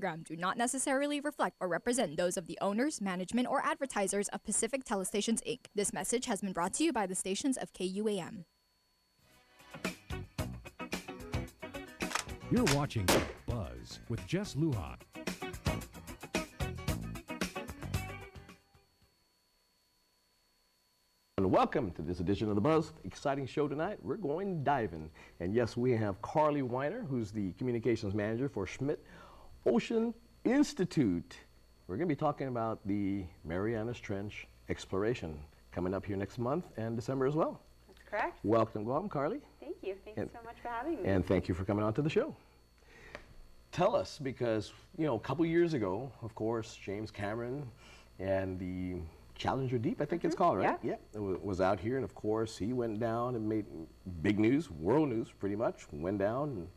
program do not necessarily reflect or represent those of the owners, management, or advertisers of Pacific Telestations, Inc. This message has been brought to you by the stations of KUAM. You're watching Buzz with Jess Lujan. And welcome to this edition of The Buzz. Exciting show tonight. We're going diving. And yes, we have Carlie Wiener, who's the communications manager for Schmidt Ocean Institute. We're going to be talking about the Marianas Trench exploration coming up here next month and December as well. That's correct. Welcome, Carlie. Thank you. Thanks so much for having me. And thank you for coming on to the show. Tell us, because, you know, a couple years ago, of course, James Cameron and the Challenger Deep, I think it's called, right? Yeah. It was out here, and of course, he went down and made big news, world news, pretty much. Went down and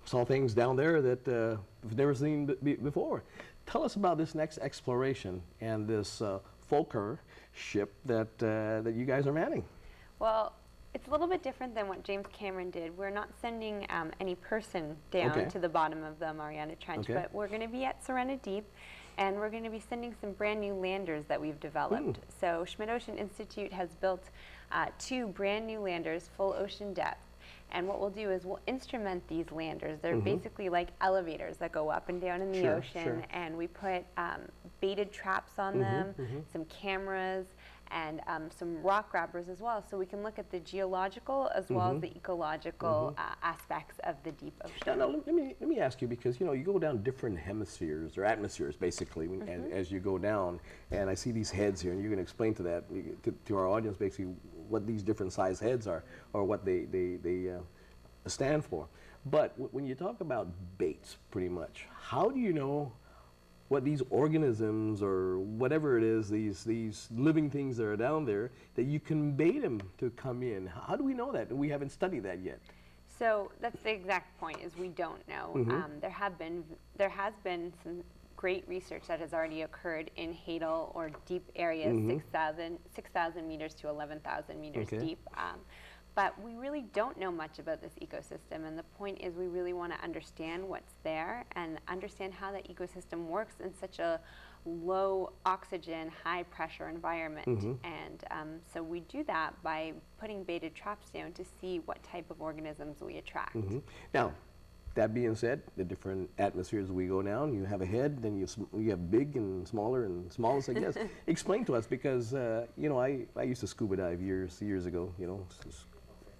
saw things down there that we've never seen before. Tell us about this next exploration and this Fokker ship that you guys are manning. Well, it's a little bit different than what James Cameron did. We're not sending any person down to the bottom of the Mariana Trench, but we're going to be at Serena Deep, and we're going to be sending some brand new landers that we've developed. So Schmidt Ocean Institute has built 2 brand new landers, full ocean depth. And what we'll do is we'll instrument these landers. They're basically like elevators that go up and down in the ocean. And we put baited traps on them, some cameras, and some rock grabbers as well, so we can look at the geological as well as the ecological aspects of the deep ocean. Now, let me ask you, because you know you go down different hemispheres or atmospheres basically as you go down, and I see these heads here, and you're going to explain to that to our audience basically what these different size heads are or what they stand for. But when you talk about baits, pretty much, how do you know what these organisms or whatever it is, these living things that are down there, that you can bait them to come in? How do we know that? We haven't studied that yet. So that's the exact point, is we don't know. There has been some great research that has already occurred in hadal or deep areas, 6,000 meters to 11,000 meters deep. But we really don't know much about this ecosystem, and the point is we really want to understand what's there and understand how that ecosystem works in such a low oxygen, high pressure environment. And so we do that by putting baited traps down to see what type of organisms we attract. Now, that being said, the different atmospheres we go down, you have a head, then you have big and smallest, I guess. Explain to us, because you know, I used to scuba dive years ago, you know,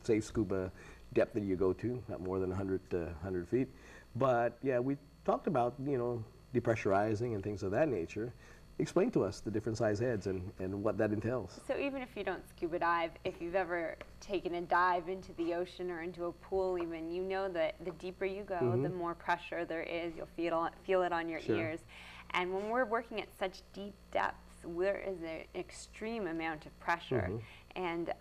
safe scuba depth that you go to, not more than 100 feet. But yeah, we talked about, you know, depressurizing and things of that nature. Explain to us the different size heads and what that entails. So even if you don't scuba dive, if you've ever taken a dive into the ocean or into a pool even, you know that the deeper you go, the more pressure there is. You'll feel it on your ears. And when we're working at such deep depths, there is an extreme amount of pressure. And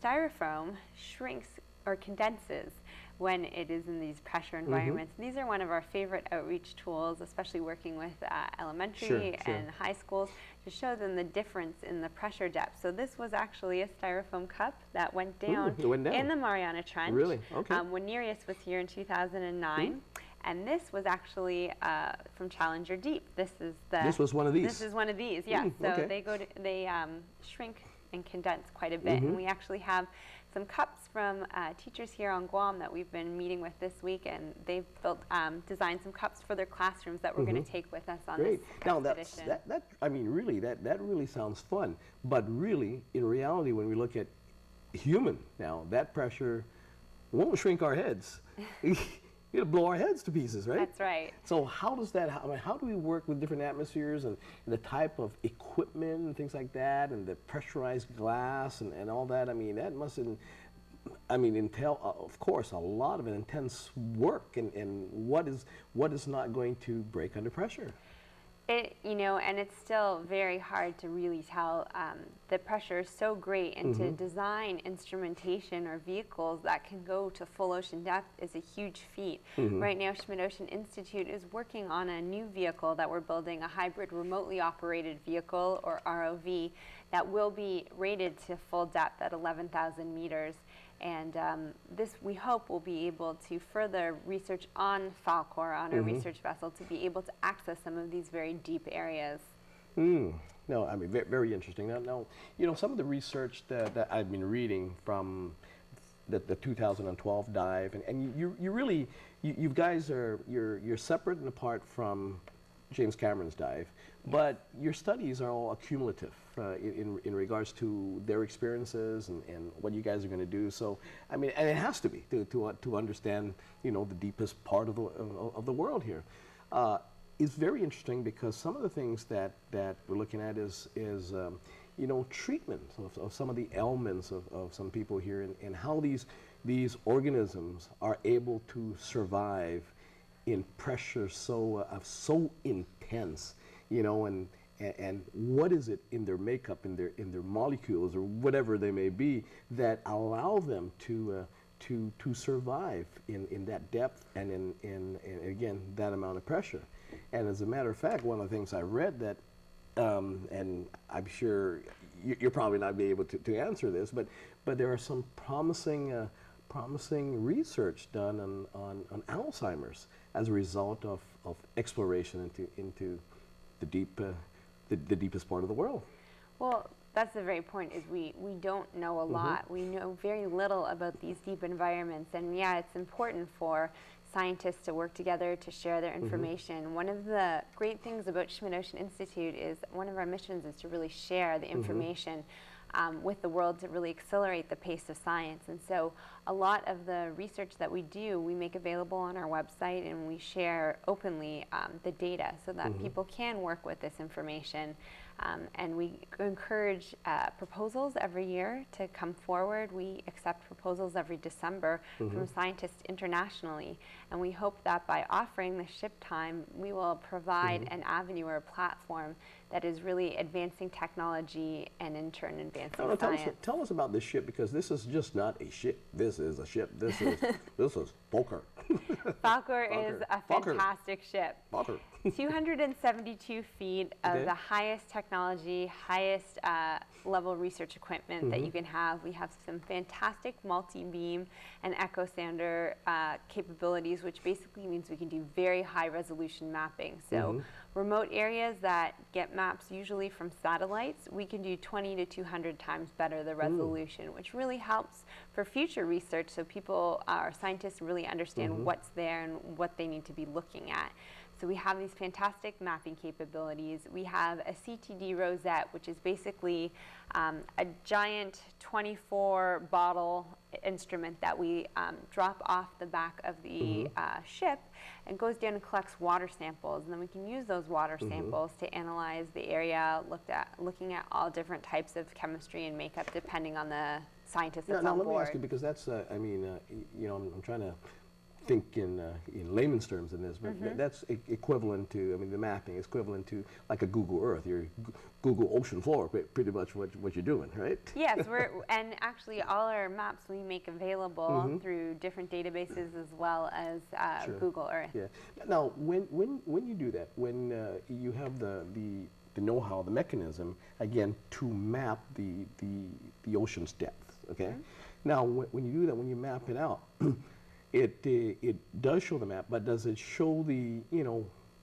styrofoam shrinks or condenses when it is in these pressure environments. These are one of our favorite outreach tools, especially working with elementary and high schools, to show them the difference in the pressure depth. So this was actually a styrofoam cup that went down, in the Mariana Trench. Really? Okay. When Nereus was here in 2009. And this was actually from Challenger Deep. This was one of these? This is one of these, yes. So they shrink and condense quite a bit. And we actually have some cups from teachers here on Guam that we've been meeting with this week, and they've designed some cups for their classrooms that we're going to take with us on this expedition. Now, I mean, really, that really sounds fun. But really, in reality, when we look at human, now, that pressure won't shrink our heads. It'll blow our heads to pieces, right? That's right. So how does that, how do we work with different atmospheres and the type of equipment and things like that, and the pressurized glass and all that? I mean, that must, entail, of course, a lot of intense work, and what is not going to break under pressure? And it's still very hard to really tell. The pressure is so great, and to design instrumentation or vehicles that can go to full ocean depth is a huge feat. Right now, Schmidt Ocean Institute is working on a new vehicle that we're building, a hybrid remotely operated vehicle, or ROV, that will be rated to full depth at 11,000 meters. And this, we hope, will be able to further research on Falkor, on our research vessel, to be able to access some of these very deep areas. No, I mean, very interesting. Now, some of the research that I've been reading from the 2012 dive, and you really, you guys you're separate and apart from James Cameron's dive, but your studies are all accumulative in regards to their experiences and what you guys are going to do. So, I mean, and it has to be to understand, the deepest part of the world here. It's very interesting because some of the things that we're looking at is treatment of some of the ailments of some people here, and how these organisms are able to survive in pressure so intense, and what is it in their makeup, in their molecules or whatever they may be, that allow them to survive in that depth and in again that amount of pressure. And as a matter of fact, one of the things I read that, and I'm sure you're probably not be able to answer this, but there are some promising research done on Alzheimer's as a result of exploration into the deepest part of the world. Well, that's the very point, is we don't know a lot. We know very little about these deep environments, and yeah, it's important for scientists to work together to share their information. One of the great things about Schmidt Ocean Institute is one of our missions is to really share the information with the world, to really accelerate the pace of science. And so a lot of the research that we do, we make available on our website, and we share openly the data so that people can work with this information. And we encourage proposals every year to come forward. We accept proposals every December from scientists internationally. And we hope that by offering the ship time, we will provide an avenue or a platform that is really advancing technology and in turn advancing science. Tell us about this ship, because this is just not a ship. This is a ship. This is Falkor. Falkor is a fantastic ship. 272 feet of the highest technology, highest level research equipment that you can have. We have some fantastic multi-beam and echo sounder capabilities, which basically means we can do very high resolution mapping. So remote areas that get maps usually from satellites, we can do 20 to 200 times better the resolution, which really helps for future research, so people, our scientists, really understand what's there and what they need to be looking at. So we have these fantastic mapping capabilities. We have a CTD rosette, which is basically a giant 24-bottle instrument that we drop off the back of the ship, and goes down and collects water samples. And then we can use those water samples to analyze the area, looking at all different types of chemistry and makeup depending on the scientist that's on board. Now let me ask you, because that's, I mean, I'm trying to think in layman's terms in this, but that's equivalent to, I mean, the mapping is equivalent to like a Google Earth, your Google ocean floor, pretty much what you're doing, right? Yes, and actually all our maps we make available through different databases as well as Google Earth. Yeah. Now, when you do that, when you have the know-how, the mechanism, again, to map the ocean's depth, okay? Now, when you do that, when you map it out, it does show the map, but does it show the,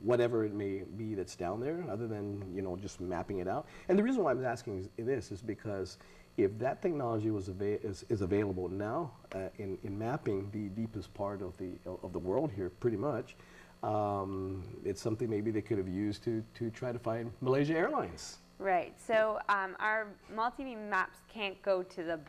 whatever it may be that's down there, other than, just mapping it out? And the reason why I'm asking this is because if that technology is available now in mapping the deepest part of the world here, pretty much, it's something maybe they could have used to try to find Malaysia Airlines. Right. So our multi-beam maps can't go to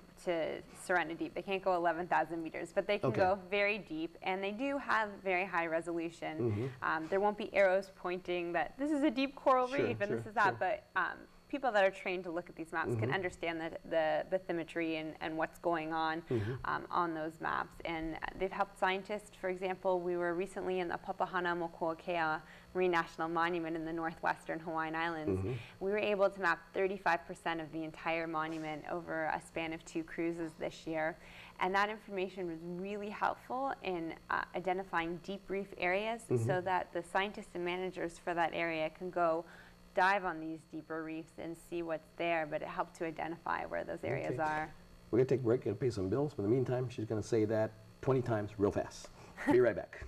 Serenity. They can't go 11,000 meters, but they can go very deep, and they do have very high resolution. There won't be arrows pointing that this is a deep coral reef and this is that, but people that are trained to look at these maps can understand the bathymetry and what's going on those maps. And they've helped scientists. For example, we were recently in the Papahana-Mokuakea Marine National Monument in the northwestern Hawaiian Islands. We were able to map 35% of the entire monument over a span of 2 cruises this year. And that information was really helpful in identifying deep reef areas so that the scientists and managers for that area can go dive on these deeper reefs and see what's there, but it helped to identify where those areas are. We're going to take a break and pay some bills. But in the meantime, she's going to say that 20 times real fast. Be right back.